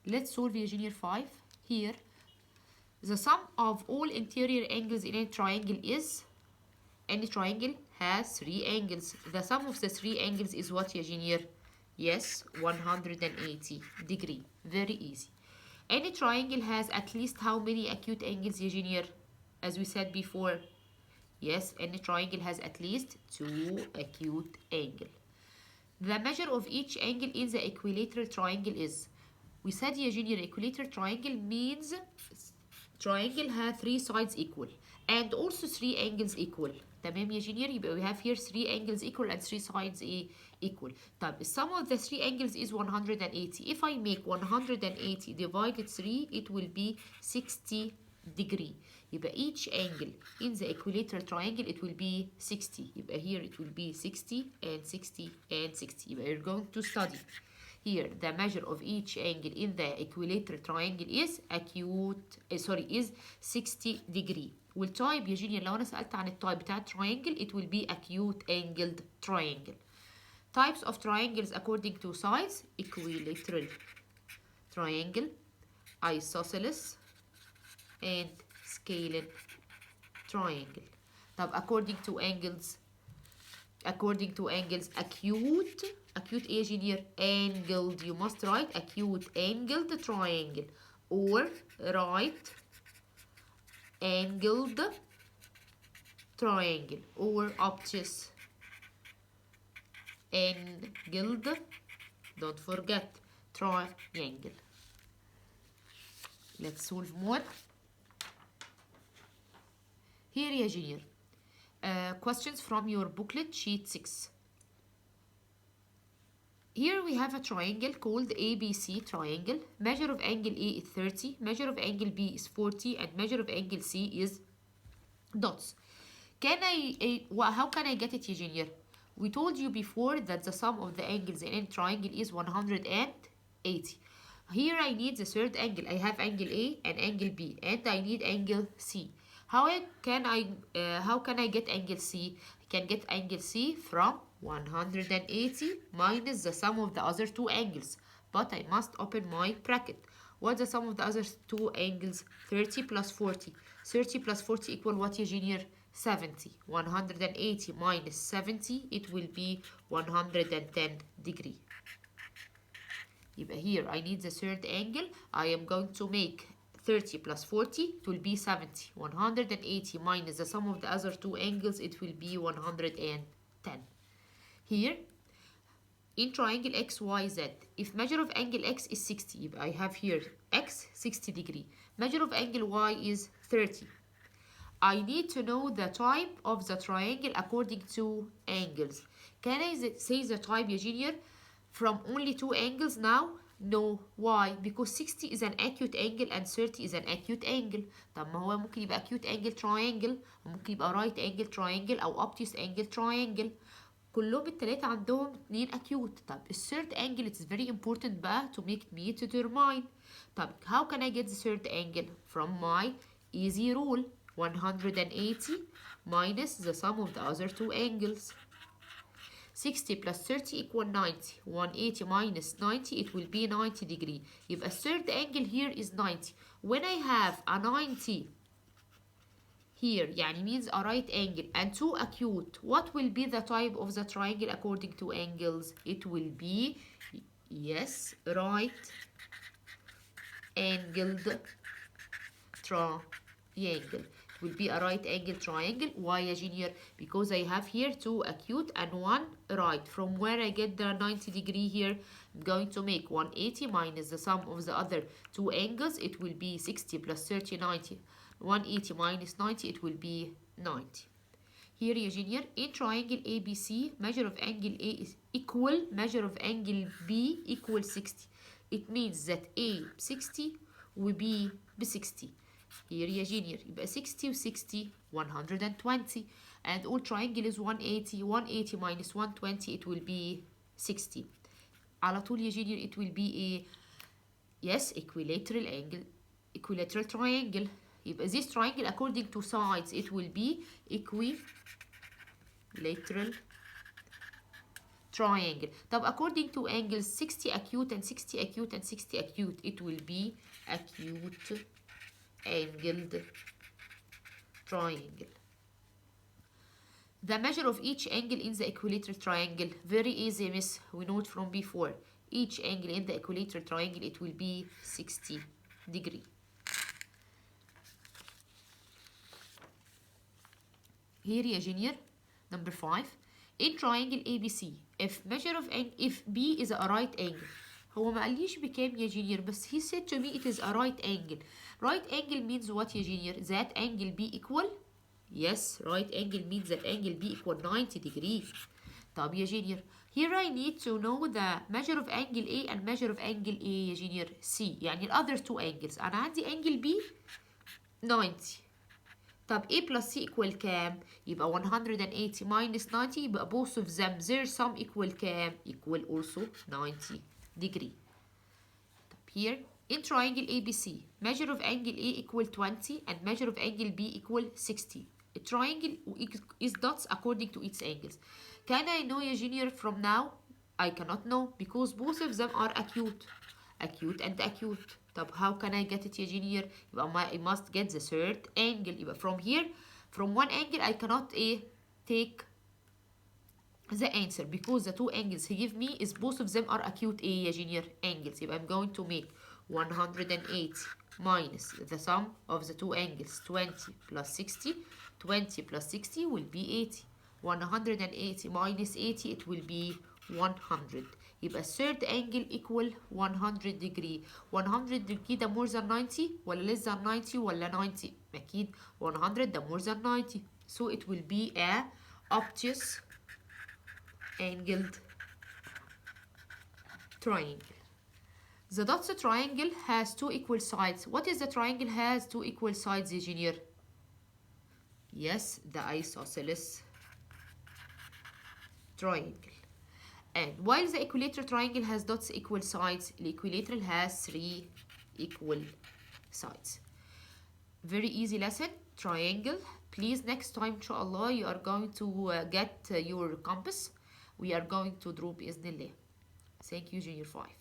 Let's solve يا junior 5. Here the sum of all interior angles in a triangle is, any triangle has 3 angles. The sum of the 3 angles is what يا junior? Yes, 180 degree. Very easy. Any triangle has at least how many acute angles يا junior? As we said before. Yes, any triangle has at least 2 acute angles. The measure of each angle in the equilateral triangle is, we said يا junior equilateral triangle means triangle has 3 sides equal and also 3 angles equal. تمام يا junior؟ يبقى we have here 3 angles equal and 3 sides equal. طب the sum of the 3 angles is 180. If I make 180 divided 3 it will be 60 degree. يبقى each angle in the equilateral triangle it will be 60. يبقى here it will be 60 and 60 and 60. يبقى you're going to study here the measure of each angle in the equilateral triangle is is 60 degree. والتايب يا جونيور لو انا سألت عن التايب بتاع triangle it will be acute angled triangle. Types of triangles according to size: equilateral triangle, isosceles and scalene triangle. طب according to angles acute ايه junior angled. You must write acute angled triangle or right angled triangle or obtuse angled, don't forget, triangle. Let's solve more. Here يا junior questions from your booklet sheet 6. Here we have a triangle called ABC triangle. Measure of angle A is 30, measure of angle B is 40, and measure of angle C is dots. How can I get it يا junior? We told you before that the sum of the angles in a triangle is 180. Here I need the third angle. I have angle A and angle B, and I need angle C. How can I get angle C? I can get angle C from 180 minus the sum of the other two angles. But I must open my bracket. What's the sum of the other two angles? 30 plus 40. 30 plus 40 equal what يا junior? 70. 180 minus 70, it will be 110 degree. يبقى here I need the third angle. I am going to make 30 plus 40, it will be 70. 180 minus the sum of the other two angles, it will be 110. Here, in triangle XYZ, if measure of angle X is 60, I have here X 60 degree. Measure of angle Y is 30. I need to know the type of the triangle according to angles. Can I say the type يا junior from only two angles now? No. Why? Because 60 is an acute angle and 30 is an acute angle. طب ما هو ممكن يبقى acute angle triangle وممكن يبقى right angle triangle أو obtuse angle triangle. كلهم التلاتة عندهم 2 acute. طب الثird angle it is very important بقى to make me to determine. طب how can I get the third angle? From my easy rule. 180 minus the sum of the other two angles. 60 plus 30 equal 90. 180 minus 90, it will be 90 degree. If a third angle here is 90. When I have a 90 here, يعني means a right angle and two acute, what will be the type of the triangle according to angles? It will be, yes, right angled triangle. Will be a right angle triangle. Why يا junior? Because I have here two acute and one right. From where I get the 90 degree here? I'm going to make 180 minus the sum of the other two angles. It will be 60 plus 30, 90. 180 minus 90, it will be 90. Here يا junior, in triangle ABC, measure of angle A is equal, measure of angle B equal 60. It means that A 60 و B ب 60. Here يا junior يبقى 60 و 60 120 and all triangle is 180. 180 minus 120 it will be 60. على طول يا junior it will be a yes equilateral angle, equilateral triangle. يبقى this triangle according to sides it will be equilateral triangle. طب according to angles 60 acute and 60 acute and 60 acute, it will be acute angled triangle. The measure of each angle in the equilateral triangle, very easy, miss, we know it from before. Each angle in the equilateral triangle, it will be 60 degree. Here يا junior, number 5. In triangle ABC, if measure of if B is a right angle. هو ما قاليش بكام يا junior, بس he said to me it is a right angle. Right angle means what يا junior? That angle B equal? Yes, right angle means that angle B equal 90 degrees. طب يا junior, here I need to know the measure of angle A and measure of angle A يا junior C. يعني the other two angles. أنا عندي angle B 90. طب A plus C equal كام؟ يبقى 180 minus 90 يبقى both of them their sum equal كام؟ Equal also 90 degree. طب here in triangle ABC, measure of angle A equal 20 and measure of angle B equal 60. A triangle is dots according to its angles. Can I know يا junior from now? I cannot know because both of them are acute. Acute and acute. طب how can I get it يا junior؟ يبقى I must get the third angle. يبقى from here, from one angle I cannot take the answer because the two angles he give me is both of them are acute يا junior angles. يبقى I'm going to make 180 minus the sum of the two angles 20 plus 60. 20 plus 60 will be 80. 180 minus 80 it will be 100. يبقى third angle equal 100 degree. 100 degree ده more than 90 ولا less than 90 ولا 90؟ أكيد 100 ده more than 90. So it will be a obtuse angled triangle. The dots triangle has two equal sides. What is the triangle has two equal sides, engineer? Yes, the isosceles triangle. And while the equilateral triangle has dots equal sides, the equilateral has three equal sides. Very easy lesson, triangle. Please next time inshallah you are going to get your compass. We are going to draw بإذن الله. Thank you junior 5.